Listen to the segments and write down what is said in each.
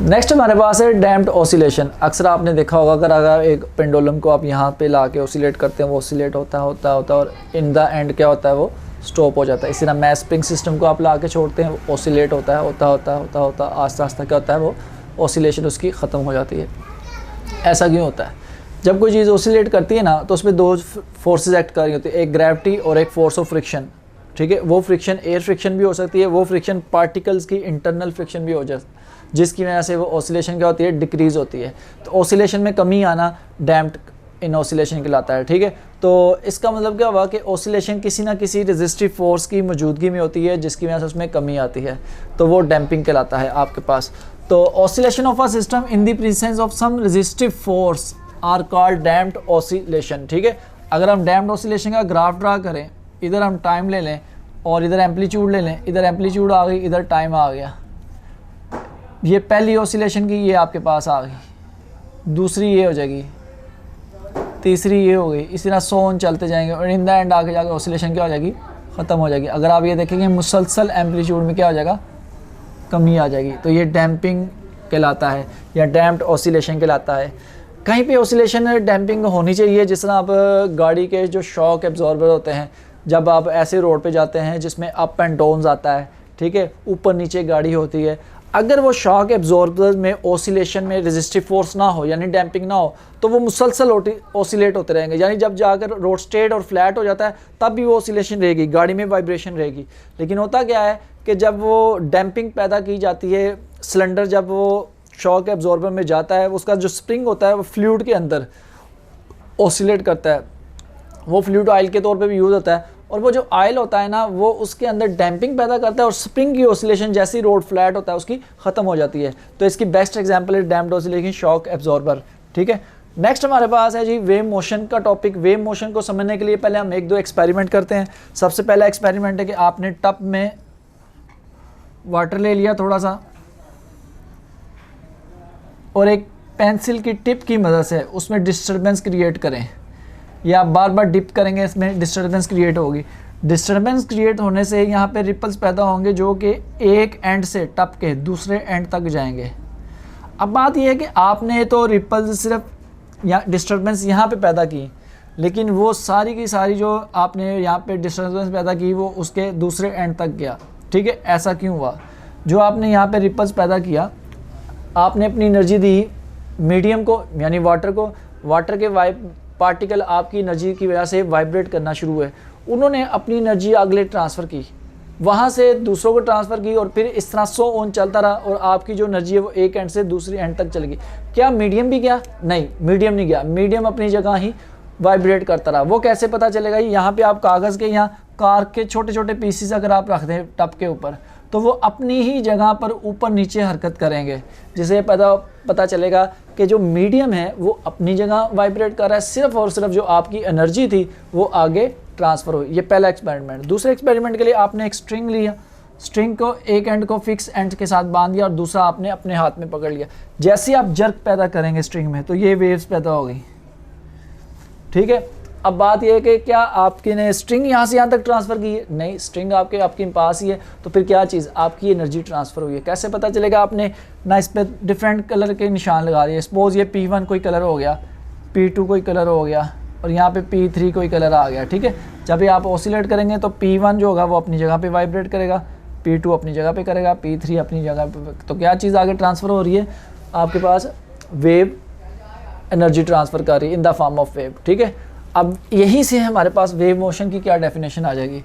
Next हमारे पास है डैम्प्ड ऑसिलेशन। अक्सर आपने देखा होगा अगर एक पेंडुलम को आप यहाँ पे ला के ऑसिलेट करते हैं, वो ऑसिलेट होता है और इन द एंड क्या होता है, वो स्टॉप हो जाता है। इसी तरह मैथ स्प्रिंग सिस्टम को आप ला के छोड़ते हैं, वो ऑसिलेट होता है आस्ता आस्ता क्या होता है, वो ऑसिलेशन उसकी ख़त्म हो जाती है। ऐसा क्यों होता है? जब कोई चीज़ ऑसिलेट करती है ना, तो उसमें दो फोर्सेस एक्ट कर रही होती है, एक ग्रेविटी और एक फोर्स ऑफ फ्रिक्शन। ठीक है, वो फ्रिक्शन एयर फ्रिक्शन भी हो सकती है, वो फ्रिक्शन पार्टिकल्स की इंटरनल फ्रिक्शन भी हो जाती है, जिसकी वजह से वो ऑसिलेशन क्या होती है, डिक्रीज़ होती है। तो ऑसिलेशन में कमी आना डैम्प्ड इन ऑसिलेशन कहलाता है। ठीक है, तो इसका मतलब क्या हुआ कि ऑसिलेशन किसी ना किसी रेजिस्टिव फोर्स की मौजूदगी में होती है, जिसकी वजह से उसमें कमी आती है, तो वो डैम्पिंग कहलाता है आपके पास। तो oscillation of a system in the presence of some resistive force are called damped oscillation. ठीक है, अगर हम डैम्प्ड ऑसिलेशन का ग्राफ ड्रा करें, इधर हम टाइम ले लें और इधर एम्पलीट्यूड ले लें, इधर एम्पलीट्यूड आ गई, इधर टाइम आ गया, ये पहली ऑसिलेशन की ये आपके पास आ गई, दूसरी ये हो जाएगी, तीसरी ये हो गई, इसी तरह सोन चलते जाएंगे और इन द एंड आगे जाकर ऑसिलेशन क्या हो जाएगी, ख़त्म हो जाएगी। अगर आप ये देखेंगे मुसलसल एम्पलीट्यूड में क्या हो जाएगा, कमी आ जाएगी। तो ये डैम्पिंग कहलाता है या डैम्प्ड ऑसिलेशन कहलाता है। कहीं पे ऑसिलेशन डैम्पिंग होनी चाहिए, जिस तरह आप गाड़ी के जो शॉक एब्जॉर्बर होते हैं, जब आप ऐसे रोड पे जाते हैं जिसमें अप एंड डाउन्स आता है, ठीक है, ऊपर नीचे गाड़ी होती है, अगर वो शॉक एब्जॉर्बर में ऑसिलेशन में रेजिस्टिव फोर्स ना हो यानी डैम्पिंग ना हो, तो वो मुसलसल ऑसिलेट होते रहेंगे। यानी जब जाकर रोड स्ट्रेट और फ्लैट हो जाता है तब भी वो ऑसिलेशन रहेगी, गाड़ी में वाइब्रेशन रहेगी। लेकिन होता क्या है कि जब वो डैम्पिंग पैदा की जाती है, सिलेंडर जब वो शॉक एब्जॉर्बर में जाता है, उसका जो स्प्रिंग होता है वो फ्लूइड के अंदर ऑसिलेट करता है, वो फ्लूइड ऑयल के तौर पे भी यूज़ होता है, और वो जो ऑयल होता है ना, वो उसके अंदर डैम्पिंग पैदा करता है और स्प्रिंग की ऑसिलेशन जैसे ही रोड फ्लैट होता है उसकी ख़त्म हो जाती है। तो इसकी बेस्ट एग्जांपल है डैम्प्ड ऑसिलेशन शॉक एब्जॉर्बर। ठीक है, नेक्स्ट हमारे पास है जी वेव मोशन का टॉपिक। वेव मोशन को समझने के लिए पहले हम एक दो एक्सपेरिमेंट करते हैं। सबसे पहला एक्सपेरिमेंट है कि आपने टब में वाटर ले लिया थोड़ा सा, और एक पेंसिल की टिप की मदद से उसमें डिस्टर्बेंस क्रिएट करें, या आप बार बार डिप करेंगे, इसमें डिस्टर्बेंस क्रिएट होगी। डिस्टर्बेंस क्रिएट होने से यहाँ पे रिपल्स पैदा होंगे जो कि एक एंड से टप के दूसरे एंड तक जाएंगे। अब बात यह है कि आपने तो रिपल्स सिर्फ या डिस्टर्बेंस यहाँ पे पैदा की, लेकिन वो सारी की सारी जो आपने यहाँ पे डिस्टर्बेंस पैदा की वो उसके दूसरे एंड तक गया। ठीक है, ऐसा क्यों हुआ? जो आपने यहाँ पे रिपल्स पैदा किया, आपने अपनी एनर्जी दी मीडियम को यानी वाटर को, वाटर के पार्टिकल आपकी एनर्जी की वजह से वाइब्रेट करना शुरू हुए, उन्होंने अपनी एनर्जी अगले ट्रांसफ़र की, वहाँ से दूसरों को ट्रांसफ़र की, और फिर इस तरह 100 ऑन चलता रहा और आपकी जो एनर्जी है वो एक एंड से दूसरी एंड तक चल गई। क्या मीडियम भी गया? नहीं, मीडियम नहीं गया, मीडियम अपनी जगह ही वाइब्रेट करता रहा। वो कैसे पता चलेगा? यहाँ पे आप कागज़ के यहाँ कार के छोटे छोटे पीसीस अगर आप रख दें टब के ऊपर, तो वो अपनी ही जगह पर ऊपर नीचे हरकत करेंगे, जिसे पता चलेगा कि जो मीडियम है वो अपनी जगह वाइब्रेट कर रहा है, सिर्फ और सिर्फ जो आपकी एनर्जी थी वो आगे ट्रांसफ़र हुई। ये पहला एक्सपेरिमेंट। दूसरे एक्सपेरिमेंट के लिए आपने एक स्ट्रिंग लिया, स्ट्रिंग को एक एंड को फिक्स एंड के साथ बांध दिया और दूसरा आपने अपने हाथ में पकड़ लिया। जैसे आप जर्क पैदा करेंगे स्ट्रिंग में, तो ये वेव्स पैदा हो गई। ठीक है, अब बात यह है कि क्या आपके ने स्ट्रिंग यहाँ से यहाँ तक ट्रांसफ़र की है? नहीं, स्ट्रिंग आपके पास ही है, तो फिर क्या चीज़ आपकी एनर्जी ट्रांसफ़र हुई है। कैसे पता चलेगा? आपने ना इस पर डिफरेंट कलर के निशान लगा दिए। सपोज़ ये P1 कोई कलर हो गया, P2 कोई कलर हो गया और यहाँ पे P3 कोई कलर आ गया। ठीक है, जब भी आप ऑसिलेट करेंगे तो P1 जो होगा वो अपनी जगह पे वाइब्रेट करेगा, P2 अपनी जगह पे करेगा, P3 अपनी जगह पे। तो क्या चीज़ आगे ट्रांसफ़र हो रही है? आपके पास वेव एनर्जी ट्रांसफ़र कर रही है in the form of wave. ठीक है, अब यहीं से हमारे पास वेव मोशन की क्या डेफिनेशन आ जाएगी?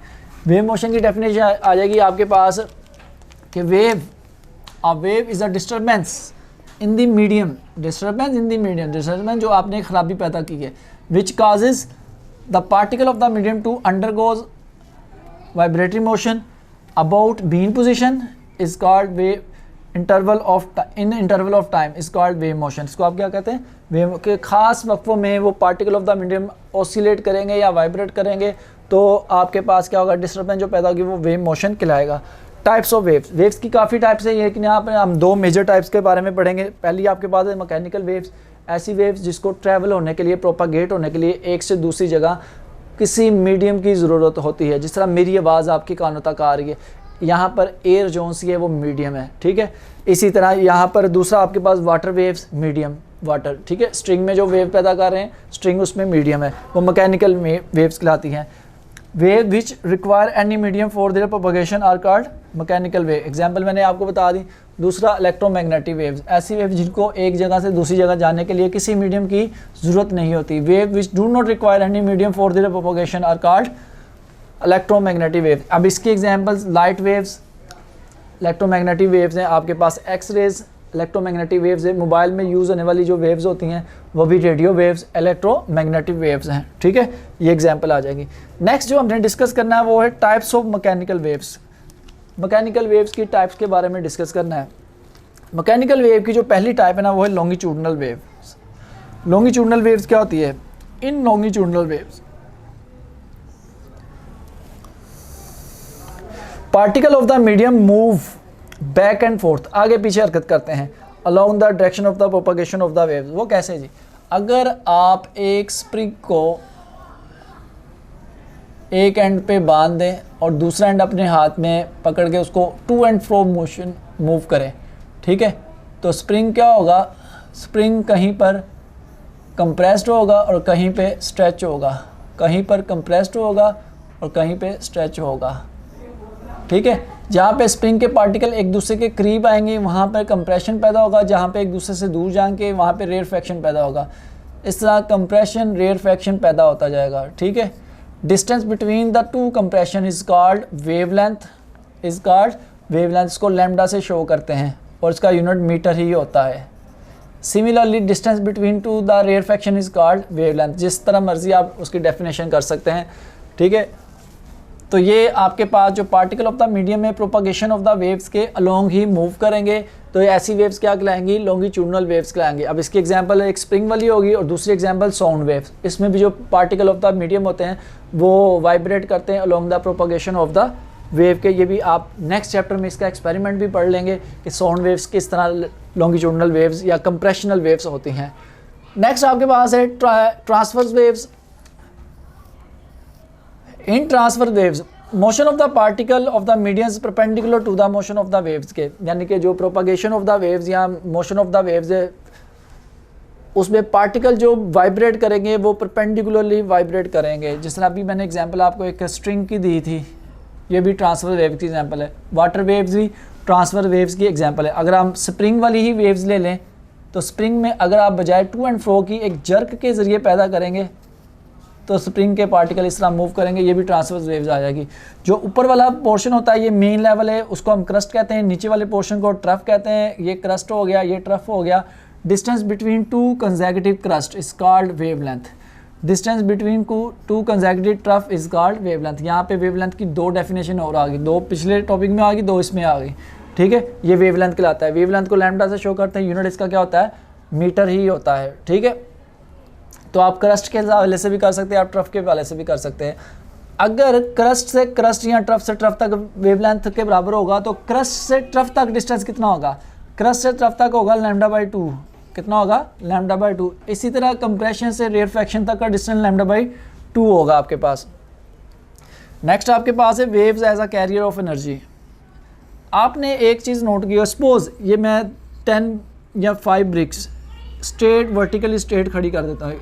वेव मोशन की डेफिनेशन आ जाएगी आपके पास कि wave is a disturbance in the medium, disturbance जो आपने खराबी पैदा की है, which causes the particle of the medium to undergoes vibratory motion about mean position is called wave interval of time is called wave motion. इसको आप क्या कहते हैं? वेव के खास वक्फों में वो particle of the medium oscillate करेंगे या वाइब्रेट करेंगे, तो आपके पास क्या होगा? डिस्टर्बेंस जो पैदा होगी वो वेव मोशन कहलाएगा। टाइप्स ऑफ वेव्स की काफ़ी टाइप्स है, लेकिन यहाँ पर हम दो मेजर टाइप्स के बारे में पढ़ेंगे। पहली आपके पास है मैकेनिकल वेव्स, ऐसी वेव्स जिसको ट्रैवल होने के लिए, प्रोपागेट होने के लिए एक से दूसरी जगह किसी मीडियम की ज़रूरत होती है। जिस तरह मेरी आवाज़ आपके कानों तक आ रही है, यहाँ पर एयर जोन सी है वो मीडियम है, ठीक है। इसी तरह यहाँ पर दूसरा आपके पास वाटर वेव्स मीडियम वाटर, ठीक है। स्ट्रिंग में जो वेव पैदा कर रहे हैं स्ट्रिंग उसमें मीडियम है, वो मैकेनिकल वेव्स कहलाती हैं। Wave which require any medium for their propagation are called mechanical wave. Example मैंने आपको बता दी। दूसरा इलेक्ट्रोमैग्नेटिक वेव्स, ऐसी वेव जिनको एक जगह से दूसरी जगह जाने के लिए किसी मीडियम की ज़रूरत नहीं होती। Wave which do not require any medium for their propagation are called electromagnetic wave. अब इसकी examples light waves electromagnetic waves हैं, आपके पास एक्स रेज इलेक्ट्रोमैग्नेटिक वेव्स है, मोबाइल में यूज़ होने वाली जो वेव्स होती हैं वो भी रेडियो वेव्स इलेक्ट्रोमैग्नेटिक वेव्स हैं, ठीक है। ये एग्जांपल आ जाएगी। नेक्स्ट जो हमने डिस्कस करना है वो है types of mechanical waves. Mechanical waves की टाइप्स के बारे में डिस्कस करना है। मैकेनिकल वेव की जो पहली टाइप है ना वो है लॉन्गिट्यूडनल वेव्स। लॉन्गिट्यूडनल वेव्स क्या होती है? In longitudinal waves particle of the medium move back and forth, आगे पीछे हरकत करते हैं along the direction of the propagation of the waves. वो कैसे जी? अगर आप एक स्प्रिंग को एक एंड पे बांध दें और दूसरा एंड अपने हाथ में पकड़ के उसको to and fro motion move करें, ठीक है, तो स्प्रिंग क्या होगा? स्प्रिंग कहीं पर कंप्रेस्ड होगा और कहीं पे स्ट्रेच होगा, कहीं पर कंप्रेस्ड होगा और कहीं पे स्ट्रेच होगा, ठीक है। जहाँ पे स्प्रिंग के पार्टिकल एक दूसरे के करीब आएंगे वहाँ पर कंप्रेशन पैदा होगा, जहाँ पे एक दूसरे से दूर जाएंगे वहाँ पे रेयरफैक्शन पैदा होगा। इस तरह कंप्रेशन रेयरफैक्शन पैदा होता जाएगा, ठीक है। Distance between the two compression is called wavelength, is called wavelength. इसको लैम्डा से शो करते हैं और इसका यूनिट मीटर ही होता है। Similarly distance between two the rarefaction is called wavelength. जिस तरह मर्जी आप उसकी डेफिनेशन कर सकते हैं, ठीक है। तो ये आपके पास जो पार्टिकल ऑफ द मीडियम में प्रोपगेशन ऑफ द वेव्स के अलोंग ही मूव करेंगे, तो ये ऐसी वेव्स क्या कहलाएंगी? Longitudinal waves कहलाएंगी। अब इसकी एग्जांपल एक स्प्रिंग वाली होगी और दूसरी एग्जांपल साउंड वेव्स। इसमें भी जो पार्टिकल ऑफ द मीडियम होते हैं वो वाइब्रेट करते हैं along the propagation of the wave के। ये भी आप नेक्स्ट चैप्टर में इसका एक्सपेरिमेंट भी पढ़ लेंगे कि साउंड वेव्स किस तरह लॉन्गिट्यूडनल वेव्स या कंप्रेशनल वेव्स होती हैं। नेक्स्ट आपके पास है ट्रांसवर्स वेव्स। इन transfer waves motion of the particle of the medium perpendicular to the motion of the waves के, यानी कि जो प्रोपगेशन ऑफ द वेव्स या मोशन ऑफ द वेव्स है उसमें पार्टिकल जो वाइब्रेट करेंगे वो परपेंडिकुलरली वाइब्रेट करेंगे। जिस तरह अभी मैंने एग्जांपल आपको एक स्ट्रिंग की दी थी, ये भी ट्रांसफर वेव की एग्जांपल है। वाटर वेव्स भी ट्रांसफर वेव्स की एग्जांपल है। अगर हम स्प्रिंग वाली ही वेव्स ले लें तो स्प्रिंग में अगर आप बजाय टू एंड फ्रो की एक जर्क के ज़रिए पैदा करेंगे तो स्प्रिंग के पार्टिकल इस तरह मूव करेंगे, ये भी ट्रांसवर्स वेव्स आ जाएगी। जो ऊपर वाला पोर्शन होता है ये मेन लेवल है, उसको हम क्रस्ट कहते हैं। नीचे वाले पोर्शन को ट्रफ कहते हैं। ये क्रस्ट हो गया, ये ट्रफ हो गया। Distance between two consecutive crust is called wavelength. Distance between two consecutive trough is called wavelength. यहाँ पे वेवलेंथ की दो डेफिनेशन और आ गई, दो पिछले टॉपिक में आ गई, दो इसमें आ गई, ठीक है। ये वेवलेंथ कहलाता है। वेवलेंथ को लैम्डा से शो करते हैं, यूनिट इसका क्या होता है? मीटर ही होता है, ठीक है। तो आप क्रस्ट के हवाले से भी कर सकते हैं, आप ट्रफ के हवाले से भी कर सकते हैं। अगर क्रस्ट से क्रस्ट या ट्रफ से ट्रफ तक वेवलेंथ के बराबर होगा तो क्रस्ट से ट्रफ तक डिस्टेंस कितना होगा? क्रस्ट से ट्रफ तक होगा λ/2। कितना होगा? λ/2। इसी तरह कंप्रेशन से रेयरफैक्शन तक का डिस्टेंस λ/2 होगा आपके पास। नेक्स्ट आपके पास है waves as a carrier of energy. आपने एक चीज़ नोट की, सपोज ये मैं 10 या 5 ब्रिक्स स्ट्रेट वर्टिकली स्ट्रेट खड़ी कर देता है,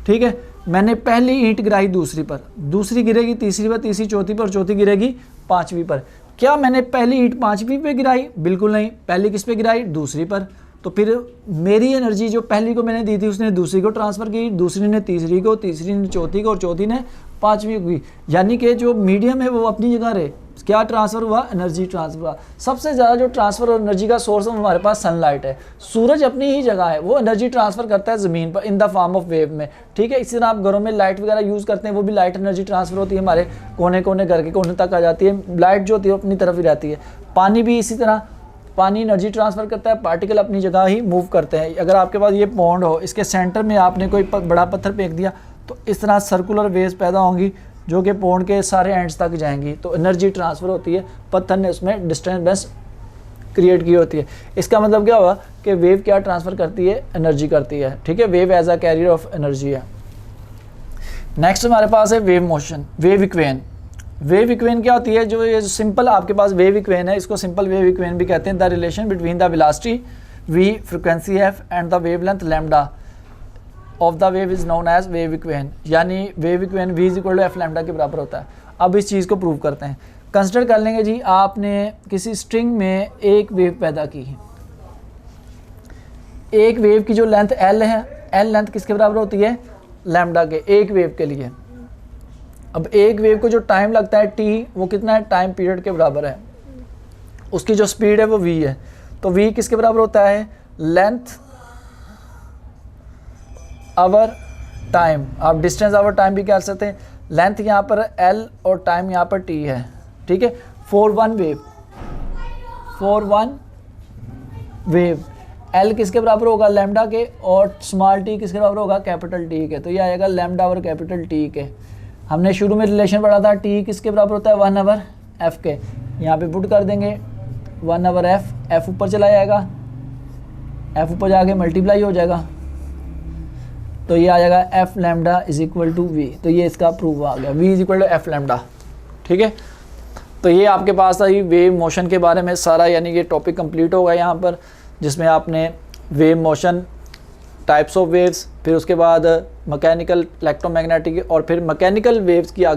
ठीक है। मैंने पहली ईंट गिराई दूसरी पर, दूसरी गिरेगी तीसरी पर, तीसरी चौथी पर, चौथी गिरेगी पांचवी पर। क्या मैंने पहली ईंट पांचवी पे गिराई? बिल्कुल नहीं। पहली किस पे गिराई? दूसरी पर। तो फिर मेरी एनर्जी जो पहली को मैंने दी थी उसने दूसरी को ट्रांसफ़र की, दूसरी ने तीसरी को, तीसरी ने चौथी को और चौथी ने पांचवी को की। यानी कि जो मीडियम है वो अपनी जगह रहे। क्या ट्रांसफ़र हुआ? एनर्जी ट्रांसफ़र हुआ। सबसे ज़्यादा जो ट्रांसफ़र और एनर्जी का सोर्स हमारे पास सनलाइट है। सूरज अपनी ही जगह है, वो एनर्जी ट्रांसफ़र करता है ज़मीन पर in the form of wave में, ठीक है। इसी तरह आप घरों में लाइट वगैरह यूज़ करते हैं, वो भी लाइट एनर्जी ट्रांसफ़र होती है, हमारे कोने कोने घर के कोने तक आ जाती है। लाइट जो होती है अपनी तरफ ही रहती है। पानी भी इसी तरह, पानी एनर्जी ट्रांसफ़र करता है, पार्टिकल अपनी जगह ही मूव करते हैं। अगर आपके पास ये पॉन्ड हो, इसके सेंटर में आपने कोई बड़ा पत्थर फेंक दिया तो इस तरह सर्कुलर वेव्स पैदा होंगी जो कि पॉन्ड के सारे एंड्स तक जाएंगी। तो एनर्जी ट्रांसफ़र होती है, पत्थर ने उसमें डिस्टर्बेंस क्रिएट की होती है। इसका मतलब क्या हुआ कि वेव क्या ट्रांसफ़र करती है? एनर्जी करती है, ठीक है। Wave as a carrier of energy है। नेक्स्ट हमारे पास है wave motion, wave equation. Wave equation क्या होती है, जो ये सिंपल आपके पास वेव इक्वेशन है, इसको सिंपल वेव इक्वेशन भी कहते हैं। The relation between the velocity v, frequency f and the wavelength lambda of the wave is known as wave equation, यानी wave equation v is equal to F lambda के बराबर होता है। अब इस चीज़ को प्रूव करते हैं। कंसिडर कर लेंगे जी, आपने किसी स्ट्रिंग में एक वेव पैदा की है। एक वेव की जो लेंथ l है, l लेंथ किसके बराबर होती है, लैम्डा के, एक वेव के लिए। अब एक वेव को जो टाइम लगता है t, वो कितना है, टाइम पीरियड के बराबर है। उसकी जो स्पीड है वो v है, तो v किसके बराबर होता है, लेंथ आवर टाइम। आप डिस्टेंस आवर टाइम भी कह सकते हैं। लेंथ यहाँ पर l और टाइम यहाँ पर t है, ठीक है। फॉर वन वेव l किसके बराबर होगा, लैम्डा के, और स्मॉल t किसके बराबर होगा, कैपिटल T के। तो ये आएगा लैम्डा और कैपिटल T के। हमने शुरू में रिलेशन पढ़ा था, t किसके बराबर होता है, 1/f के। यहाँ पे पुट कर देंगे 1/f, f ऊपर चला जाएगा, f ऊपर जाके मल्टीप्लाई हो जाएगा, तो ये आ जाएगा F lambda is equal to V. तो ये इसका प्रूफ आ गया, v is equal to F lambda, ठीक है। तो ये आपके पास था वेव मोशन के बारे में सारा, यानी कि टॉपिक कंप्लीट होगा यहाँ पर, जिसमें आपने wave motion, types of waves, फिर उसके बाद मैकेनिकल, इलेक्ट्रोमैग्नेटिक और फिर मैकेनिकल वेव्स की